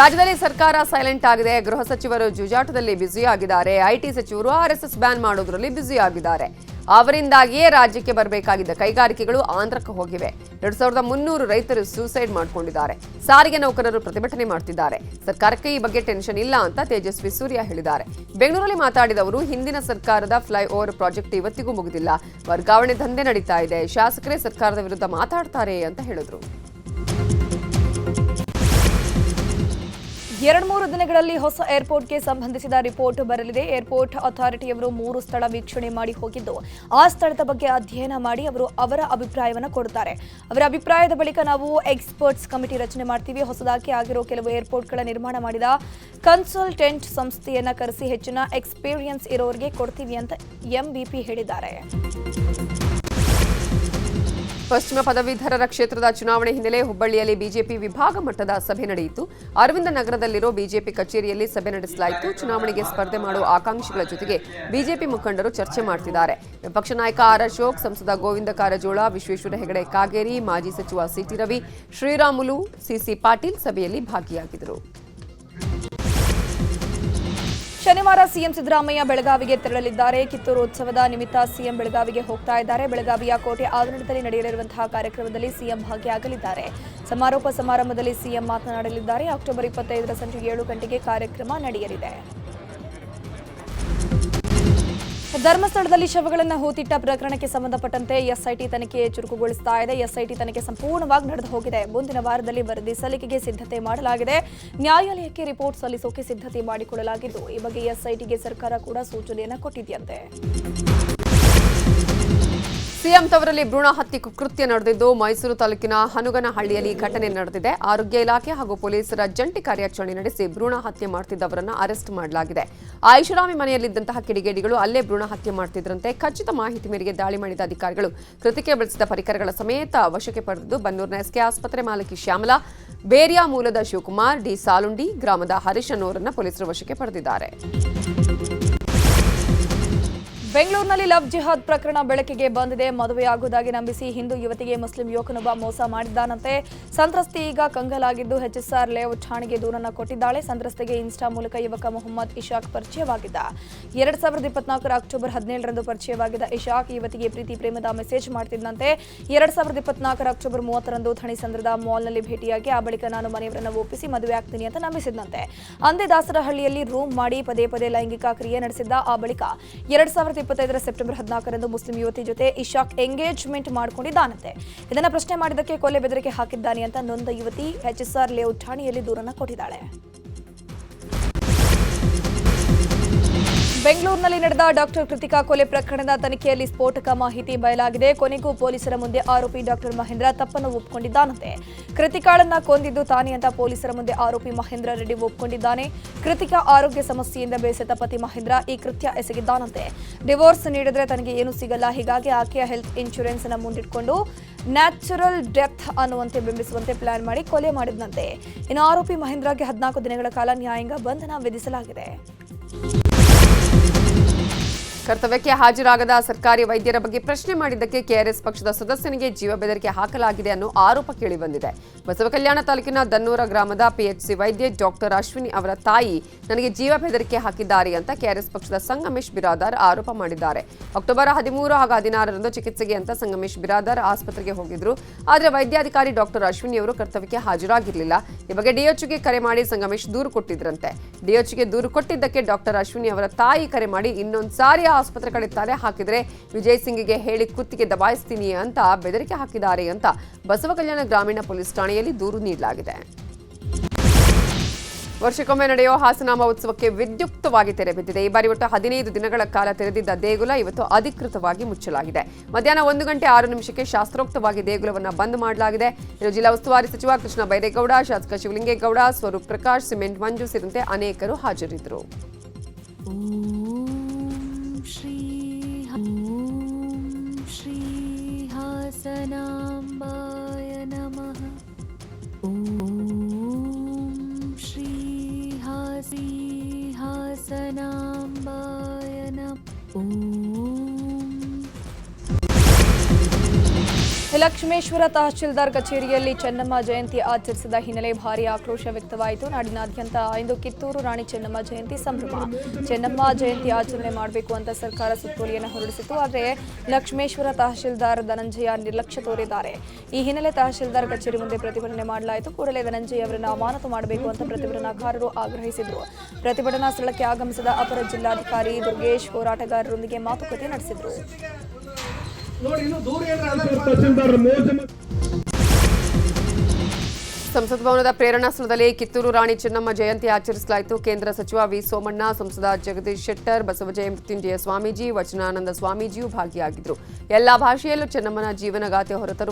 Speaker 1: ರಾಜ್ಯದಲ್ಲಿ ಸರ್ಕಾರ ಸೈಲೆಂಟ್ ಆಗಿದೆ. ಗೃಹ ಸಚಿವರು ಜೂಜಾಟದಲ್ಲಿ ಬ್ಯುಸಿ ಆಗಿದ್ದಾರೆ. IT ಸಚಿವರು RSS ಬ್ಯಾನ್ ಮಾಡೋದ್ರಲ್ಲಿ ಬ್ಯುಸಿ ಆಗಿದ್ದಾರೆ. ಅವರಿಂದಾಗಿಯೇ ರಾಜ್ಯಕ್ಕೆ ಬರಬೇಕಾಗಿದ್ದ ಕೈಗಾರಿಕೆಗಳು ಆಂಧ್ರಕ್ಕೆ ಹೋಗಿವೆ. 2300 ರೈತರು ಸೂಸೈಡ್ ಮಾಡಿಕೊಂಡಿದ್ದಾರೆ. ಸಾರಿಗೆ ನೌಕರರು ಪ್ರತಿಭಟನೆ ಮಾಡ್ತಿದ್ದಾರೆ. ಸರ್ಕಾರಕ್ಕೆ ಈ ಬಗ್ಗೆ ಟೆನ್ಷನ್ ಇಲ್ಲ ಅಂತ ತೇಜಸ್ವಿ ಸೂರ್ಯ ಹೇಳಿದ್ದಾರೆ. ಬೆಂಗಳೂರಲ್ಲಿ ಮಾತಾಡಿದವರು, ಹಿಂದಿನ ಸರ್ಕಾರದ ಫ್ಲೈಓವರ್ ಪ್ರಾಜೆಕ್ಟ್ ಇವತ್ತಿಗೂ ಮುಗಿದಿಲ್ಲ, ವರ್ಗಾವಣೆ ದಂಧೆ ನಡೀತಾ ಇದೆ, ಶಾಸಕರೇ ಸರ್ಕಾರದ ವಿರುದ್ಧ ಮಾತಾಡ್ತಾರೆ ಅಂತ ಹೇಳಿದ್ರು.
Speaker 5: 2-3 ದಿನಗಳಲ್ಲಿ ಹೊಸ ಏರ್ಪೋರ್ಟ್ಗೆ ಸಂಬಂಧಿಸಿದ ರಿಪೋರ್ಟ್ ಬರಲಿದೆ. ಏರ್ಪೋರ್ಟ್ ಅಥಾರಿಟಿಯವರು 3 ಸ್ಥಳ ವೀಕ್ಷಣೆ ಮಾಡಿ ಹೋಗಿದ್ದು, ಆ ಸ್ಥಳದ ಬಗ್ಗೆ ಅಧ್ಯಯನ ಮಾಡಿ ಅವರ ಅಭಿಪ್ರಾಯವನ್ನು ಕೊಡುತ್ತಾರೆ. ಅವರ ಅಭಿಪ್ರಾಯದ ಬಳಿಕ ನಾವು ಎಕ್ಸ್ಪರ್ಟ್ಸ್ ಕಮಿಟಿ ರಚನೆ ಮಾಡ್ತೀವಿ. ಹೊಸದಾಗಿ ಆಗಿರೋ ಕೆಲವು ಏರ್ಪೋರ್ಟ್ಗಳ ನಿರ್ಮಾಣ ಮಾಡಿದ ಕನ್ಸಲ್ಟೆಂಟ್ ಸಂಸ್ಥೆಯನ್ನ ಕರೆಸಿ ಹೆಚ್ಚಿನ ಎಕ್ಸ್ಪೀರಿಯನ್ಸ್ ಇರೋರಿಗೆ ಕೊಡ್ತೀವಿ ಅಂತ MBP ಹೇಳಿದ್ದಾರೆ.
Speaker 1: ಪಶ್ಚಿಮ ಪದವೀಧರರ ಕ್ಷೇತ್ರದ ಚುನಾವಣೆ ಹಿನ್ನೆಲೆ ಹುಬ್ಬಳ್ಳಿಯಲ್ಲಿ ಬಿಜೆಪಿ ವಿಭಾಗ ಮಟ್ಟದ ಸಭೆ ನಡೆಯಿತು. ಅರವಿಂದ ನಗರದಲ್ಲಿರೋ ಬಿಜೆಪಿ ಕಚೇರಿಯಲ್ಲಿ ಸಭೆ ನಡೆಸಲಾಯಿತು. ಚುನಾವಣೆಗೆ ಸ್ಪರ್ಧೆ ಮಾಡುವ ಆಕಾಂಕ್ಷಿಗಳ ಜೊತೆಗೆ ಬಿಜೆಪಿ ಮುಖಂಡರು ಚರ್ಚೆ ಮಾಡ್ತಿದ್ದಾರೆ. ವಿಪಕ್ಷ ನಾಯಕ ಆರ್ ಅಶೋಕ್, ಸಂಸದ ಗೋವಿಂದ ಕಾರಜೋಳ, ವಿಶ್ವೇಶ್ವರ ಹೆಗಡೆ ಕಾಗೇರಿ, ಮಾಜಿ ಸಚಿವ CT ರವಿ, ಶ್ರೀರಾಮುಲು, CC ಪಾಟೀಲ್ ಸಭೆಯಲ್ಲಿ ಭಾಗಿಯಾಗಿದ್ದರು.
Speaker 5: ಶನಿವಾರ ಸಿಎಂ ಸಿದ್ದರಾಮಯ್ಯ ಬೆಳಗಾವಿಗೆ ತೆರಳಲಿದ್ದಾರೆ. ಕಿತ್ತೂರು ಉತ್ಸವದ ನಿಮಿತ್ತ ಸಿಎಂ ಬೆಳಗಾವಿಗೆ ಹೋಗ್ತಾ ಇದ್ದಾರೆ. ಬೆಳಗಾವಿಯ ಕೋಟೆ ಆವರಣದಲ್ಲಿ ನಡೆಯಲಿರುವಂತಹ ಕಾರ್ಯಕ್ರಮದಲ್ಲಿ ಸಿಎಂ ಭಾಗಿಯಾಗಲಿದ್ದಾರೆ. ಸಮಾರೋಪ ಸಮಾರಂಭದಲ್ಲಿ ಸಿಎಂ ಮಾತನಾಡಲಿದ್ದಾರೆ. ಅಕ್ಟೋಬರ್ 25ರ ಸಂಜೆ 7 ಗಂಟೆಗೆ ಕಾರ್ಯಕ್ರಮ ನಡೆಯಲಿದೆ. ಧರ್ಮಸ್ಥಳದಲ್ಲಿ ಶವಗಳನ್ನು ಹೂತಿಟ್ಟ ಪ್ರಕರಣಕ್ಕೆ ಸಂಬಂಧಪಟ್ಟಂತೆ ಎಸ್ಐಟಿ ತನಿಖೆ ಚುರುಕುಗೊಳಿಸ್ತಾ ಇದೆ. ಎಸ್ಐಟಿ ತನಿಖೆ ಸಂಪೂರ್ಣವಾಗಿ ನಡೆದು ಹೋಗಿದೆ. ಮುಂದಿನ ವಾರದಲ್ಲಿ ವರದಿ ಸಲ್ಲಿಕೆಗೆ ಸಿದ್ಧತೆ ಮಾಡಲಾಗಿದೆ. ನ್ಯಾಯಾಲಯಕ್ಕೆ ರಿಪೋರ್ಟ್ ಸಲ್ಲಿಸೋಕೆ ಸಿದ್ಧತೆ ಮಾಡಿಕೊಳ್ಳಲಾಗಿದ್ದು, ಈ ಬಗ್ಗೆ ಎಸ್ಐಟಿಗೆ ಸರ್ಕಾರ ಕೂಡ ಸೂಚನೆಯನ್ನು ಕೊಟ್ಟಿದೆಯಂತೆ.
Speaker 1: ಸಿಎಂ ತವರಲ್ಲಿ ಭ್ರೂಣ ಹತ್ಯೆ ಕುಕೃತ್ಯ ನಡೆದಿದ್ದು ಮೈಸೂರು ತಾಲೂಕಿನ ಹನುಗನಹಳ್ಳಿಯಲ್ಲಿ ಘಟನೆ ನಡೆದಿದೆ. ಆರೋಗ್ಯ ಇಲಾಖೆ ಹಾಗೂ ಪೊಲೀಸರ ಜಂಟಿ ಕಾರ್ಯಾಚರಣೆ ನಡೆಸಿ ಭ್ರೂಣ ಹತ್ಯೆ ಮಾಡುತ್ತಿದ್ದವರನ್ನು ಅರೆಸ್ಟ್ ಮಾಡಲಾಗಿದೆ. ಐಷಾರಾಮಿ ಮನೆಯಲ್ಲಿದ್ದಂತಹ ಕಿಡಿಗೇಡಿಗಳು ಅಲ್ಲೇ ಭ್ರೂಣ ಹತ್ಯೆ ಮಾಡುತ್ತಿದ್ದರಂತೆ. ಖಚಿತ ಮಾಹಿತಿ ಮೇರೆಗೆ ದಾಳಿ ಮಾಡಿದ ಅಧಿಕಾರಿಗಳು ಕೃತಿಗೆ ಬಳಸಿದ ಪರಿಕರಗಳ ಸಮೇತ ವಶಕ್ಕೆ ಪಡೆದಿದ್ದು ಬೆಂಗಳೂರಿನ ಎಸ್ಕೆ ಆಸ್ಪತ್ರೆ ಮಾಲಕಿ ಶ್ಯಾಮಲಾ, ಬೇರಿಯಾ ಮೂಲದ ಶಿವಕುಮಾರ್, ಡಿ ಸಾಲುಂಡಿ ಗ್ರಾಮದ ಹರೀಶ್ ಅನ್ನೋರನ್ನು ಪೊಲೀಸರು ವಶಕ್ಕೆ ಪಡೆದಿದ್ದಾರೆ.
Speaker 5: ಬೆಂಗಳೂರಿನಲ್ಲಿ ಲವ್ ಜಿಹಾದ್ ಪ್ರಕರಣ ಬೆಳಕಿಗೆ ಬಂದಿದೆ. ಮದುವೆಯಾಗುವುದಾಗಿ ನಂಬಿಸಿ ಹಿಂದೂ ಯುವತಿಗೆ ಮುಸ್ಲಿಂ ಯುವಕನೊಬ್ಬ ಮೋಸ ಮಾಡಿದ್ದಾನಂತೆ. ಸಂತ್ರಸ್ತೆ ಈಗ ಕಂಗಾಲಾಗಿದ್ದು HSR ಲೇಔಟ್ ಠಾಣೆಗೆ ದೂರನ್ನು ಕೊಟ್ಟಿದ್ದಾಳೆ. ಸಂತ್ರಸ್ತೆಗೆ ಇನ್ಸ್ಟಾ ಮೂಲಕ ಯುವಕ ಮೊಹಮ್ಮದ್ ಇಶಾಕ್ ಪರಿಚಯವಾಗಿದ್ದ. 2024 ಅಕ್ಟೋಬರ್ 17ರಂದು ಪರಿಚಯವಾಗಿದ್ದ ಇಶಾಕ್ ಯುವತಿಗೆ ಪ್ರೀತಿ ಪ್ರೇಮದ ಮೆಸೇಜ್ ಮಾಡ್ತಿದ್ದಂತೆ. 2024 ಅಕ್ಟೋಬರ್ 30ರಂದು ಥಣಿಸಂದ್ರದ ಮಾಲ್ನಲ್ಲಿ ಭೇಟಿಯಾಗಿ ಆ ಬಳಿಕ ನಾನು ಮನೆಯವರನ್ನು ಒಪ್ಪಿಸಿ ಮದುವೆ ಆಗ್ತೀನಿ ಅಂತ ನಂಬಿಸಿದ್ದಂತೆ. ಅಂದೇ ದಾಸರಹಳ್ಳಿಯಲ್ಲಿ ರೂಮ್ ಮಾಡಿ ಪದೇ ಪದೇ ಲೈಂಗಿಕ ಕ್ರಿಯೆ ನಡೆಸಿದ್ದ. ಆ ಬಳಿಕ 2025 ಸೆಪ್ಟೆಂಬರ್ 14ರಂದು ಮುಸ್ಲಿಂ ಯುವತಿ ಜೊತೆ ಇಶಾಕ್ ಎಂಗೇಜ್ಮೆಂಟ್ ಮಾಡಿಕೊಂಡಿದ್ದಾನಂತೆ. ಇದನ್ನ ಪ್ರಶ್ನೆ ಮಾಡಿದ್ದಕ್ಕೆ ಕೊಲೆ ಬೆದರಿಕೆ ಹಾಕಿದ್ದಾನೆ ಅಂತ ನೊಂದ ಯುವತಿ HSR ಲೇಔಟ್ ಠಾಣೆಯಲ್ಲಿ ದೂರನ್ನು ಕೊಟ್ಟಿದ್ದಾಳೆ. ಬೆಂಗಳೂರಿನಲ್ಲಿ ನಡೆದ ಡಾಕ್ಟರ್ ಕೃತಿಕಾ ಕೊಲೆ ಪ್ರಕರಣದ ತನಿಖೆಯಲ್ಲಿ ಸ್ಫೋಟಕ ಮಾಹಿತಿ ಬಯಲಾಗಿದೆ. ಕೊನೆಗೂ ಪೊಲೀಸರ ಮುಂದೆ ಆರೋಪಿ ಡಾಕ್ಟರ್ ಮಹೇಂದ್ರ ತಪ್ಪನ್ನು ಒಪ್ಪಿಕೊಂಡಿದ್ದಾನಂತೆ. ಕೃತಿಕಾಳನ್ನ ಕೊಂದಿದ್ದು ತಾನೇ ಅಂತ ಪೊಲೀಸರ ಮುಂದೆ ಆರೋಪಿ ಮಹೇಂದ್ರ ರೆಡ್ಡಿ ಒಪ್ಪಿಕೊಂಡಿದ್ದಾನೆ. ಕೃತಿಕಾ ಆರೋಗ್ಯ ಸಮಸ್ಯೆಯಿಂದ ಬೇಸತ್ತ ಪತಿ ಮಹೇಂದ್ರ ಈ ಕೃತ್ಯ ಎಸಗಿದ್ದಾನಂತೆ. ಡಿವೋರ್ಸ್ ನೀಡಿದ್ರೆ ತನಗೆ ಏನೂ ಸಿಗಲ್ಲ, ಹೀಗಾಗಿ ಆಕೆಯ ಹೆಲ್ತ್ ಇನ್ಶೂರೆನ್ಸ್ ಅನ್ನು ಮುಂದಿಟ್ಕೊಂಡು ನ್ಯಾಚುರಲ್ ಡೆತ್ ಅನ್ನುವಂತೆ ಬಿಂಬಿಸುವಂತೆ ಪ್ಲಾನ್ ಮಾಡಿ ಕೊಲೆ ಮಾಡಿದಂತೆ. ಇನ್ನು ಆರೋಪಿ ಮಹೇಂದ್ರಗೆ 14 ದಿನಗಳ ಕಾಲ ನ್ಯಾಯಾಂಗ ಬಂಧನ ವಿಧಿಸಲಾಗಿದೆ.
Speaker 1: ಕರ್ತವ್ಯಕ್ಕೆ ಹಾಜರಾಗದ ಸರ್ಕಾರಿ ವೈದ್ಯರ ಬಗ್ಗೆ ಪ್ರಶ್ನೆ ಮಾಡಿದ್ದಕ್ಕೆ ಕೆಆರ್ಎಸ್ ಪಕ್ಷದ ಸದಸ್ಯನಿಗೆ ಜೀವ ಬೆದರಿಕೆ ಹಾಕಲಾಗಿದೆ ಅನ್ನೋ ಆರೋಪ ಕೇಳಿಬಂದಿದೆ. ಬಸವಕಲ್ಯಾಣ ತಾಲೂಕಿನ ದನ್ನೂರ ಗ್ರಾಮದ ಪಿಎಚ್ಸಿ ವೈದ್ಯೆ ಡಾಕ್ಟರ್ ಅಶ್ವಿನಿ ಅವರ ತಾಯಿ ನನಗೆ ಜೀವ ಬೆದರಿಕೆ ಹಾಕಿದ್ದಾರೆ ಅಂತ ಕೆಆರ್ಎಸ್ ಪಕ್ಷದ ಸಂಗಮೇಶ್ ಬಿರಾದಾರ್ ಆರೋಪ ಮಾಡಿದ್ದಾರೆ. ಅಕ್ಟೋಬರ್ 13 ಹಾಗೂ 16ರಂದು ಚಿಕಿತ್ಸೆಗೆ ಅಂತ ಸಂಗಮೇಶ್ ಬಿರಾದಾರ್ ಆಸ್ಪತ್ರೆಗೆ ಹೋಗಿದ್ರು. ಆದರೆ ವೈದ್ಯಾಧಿಕಾರಿ ಡಾಕ್ಟರ್ ಅಶ್ವಿನಿ ಅವರು ಕರ್ತವ್ಯಕ್ಕೆ ಹಾಜರಾಗಿರಲಿಲ್ಲ. ಈ ಬಗ್ಗೆ ಡಿಎಚ್ಗೆ ಕರೆ ಮಾಡಿ ಸಂಗಮೇಶ್ ದೂರು ಕೊಟ್ಟಿದ್ರಂತೆ. ಡಿಎಚ್ಗೆ ದೂರು ಕೊಟ್ಟಿದ್ದಕ್ಕೆ ಡಾಕ್ಟರ್ ಅಶ್ವಿನಿ ಅವರ ತಾಯಿ ಕರೆ ಮಾಡಿ ಇನ್ನೊಂದು ಸಾರಿ ಆಸ್ಪತ್ರೆ ಕಡೆ ತಲೆ ಹಾಕಿದ್ರೆ ವಿಜಯ್ ಸಿಂಗ್ಗೆ ಹೇಳಿ ಕುತ್ತಿಗೆ ದಬಾಯಿಸ್ತೀನಿ ಅಂತ ಬೆದರಿಕೆ ಹಾಕಿದ್ದಾರೆ ಅಂತ ಬಸವಕಲ್ಯಾಣ ಗ್ರಾಮೀಣ ಪೊಲೀಸ್ ಠಾಣೆಯಲ್ಲಿ ದೂರು ನೀಡಲಾಗಿದೆ. ವರ್ಷಕ್ಕೊಮ್ಮೆ ನಡೆಯುವ ಹಾಸನ ಮಹೋತ್ಸವಕ್ಕೆ ವಿದ್ಯುಕ್ತವಾಗಿ ತೆರೆ ಬಿದ್ದಿದೆ. ಈ ಬಾರಿ ಒಟ್ಟು 15 ದಿನಗಳ ಕಾಲ ತೆರೆದಿದ್ದ ದೇಗುಲ ಇವತ್ತು ಅಧಿಕೃತವಾಗಿ ಮುಚ್ಚಲಾಗಿದೆ. ಮಧ್ಯಾಹ್ನ 1:06 ಶಾಸ್ತ್ರೋಕ್ತವಾಗಿ ದೇಗುಲವನ್ನು ಬಂದ್ ಮಾಡಲಾಗಿದೆ. ಇನ್ನು ಜಿಲ್ಲಾ ಉಸ್ತುವಾರಿ ಸಚಿವ ಕೃಷ್ಣ ಬೈರೇಗೌಡ, ಶಾಸಕ ಶಿವಲಿಂಗೇಗೌಡ, ಸ್ವರೂಪ್ ಪ್ರಕಾಶ್, ಸಿಮೆಂಟ್ ಮಂಜು ಸೇರಿದಂತೆ ಅನೇಕರು ಹಾಜರಿದ್ದರು.
Speaker 12: ಶ್ರೀ ಹಾಸನಾಂಬಾಯ ನಮಃ. ಶ್ರೀ ಹಾಸನಾಂಬಾಯ ನಮಃ.
Speaker 5: ಲಕ್ಷ್ಮೇಶ್ವರ ತಹಶೀಲ್ದಾರ್ ಕಚೇರಿಯಲ್ಲಿ ಚೆನ್ನಮ್ಮ ಜಯಂತಿ ಆಚರಿಸಿದ ಹಿನ್ನೆಲೆ ಭಾರೀ ಆಕ್ರೋಶ ವ್ಯಕ್ತವಾಯಿತು. ನಾಡಿನಾದ್ಯಂತ ಇಂದು ಕಿತ್ತೂರು ರಾಣಿ ಚೆನ್ನಮ್ಮ ಜಯಂತಿ ಸಂಭ್ರಮ. ಚೆನ್ನಮ್ಮ ಜಯಂತಿ ಆಚರಣೆ ಮಾಡಬೇಕು ಅಂತ ಸರ್ಕಾರ ಸುತ್ತೋಲೆಯನ್ನು ಹೊರಡಿಸಿತು. ಆದರೆ ಲಕ್ಷ್ಮೇಶ್ವರ ತಹಶೀಲ್ದಾರ್ ಧನಂಜಯ ನಿರ್ಲಕ್ಷ್ಯ ತೋರಿದ್ದಾರೆ. ಈ ಹಿನ್ನೆಲೆ ತಹಶೀಲ್ದಾರ್ ಕಚೇರಿ ಮುಂದೆ ಪ್ರತಿಭಟನೆ ಮಾಡಲಾಯಿತು. ಕೂಡಲೇ ಧನಂಜಯ ಅವರನ್ನು ಅಮಾನತು ಮಾಡಬೇಕು ಅಂತ ಪ್ರತಿಭಟನಾಕಾರರು ಆಗ್ರಹಿಸಿದರು. ಪ್ರತಿಭಟನಾ ಸ್ಥಳಕ್ಕೆ ಆಗಮಿಸಿದ ಅಪರ ಜಿಲ್ಲಾಧಿಕಾರಿ ದುರ್ಗೇಶ್ ಹೋರಾಟಗಾರರೊಂದಿಗೆ ಮಾತುಕತೆ ನಡೆಸಿದರು.
Speaker 1: ಸಂಸತ್ ಭವನದ ಪ್ರೇರಣಾ ಸ್ಥಳದಲ್ಲಿ ಕಿತ್ತೂರು ರಾಣಿ ಚೆನ್ನಮ್ಮ ಜಯಂತಿ ಆಚರಿಸಲಾಯಿತು. ಕೇಂದ್ರ ಸಚಿವ ವಿ ಸೋಮಣ್ಣ, ಸಂಸದ ಜಗದೀಶ್ ಶೆಟ್ಟರ್, ಬಸವಜಯ ಮೃತ್ಯುಂಜಯ ಸ್ವಾಮೀಜಿ, ವಚನಾನಂದ ಸ್ವಾಮೀಜಿಯೂ ಭಾಗಿಯಾಗಿದ್ದರು. ಎಲ್ಲಾ ಭಾಷೆಯಲ್ಲೂ ಚೆನ್ನಮ್ಮನ ಜೀವನಗಾಥೆ ಹೊರತರು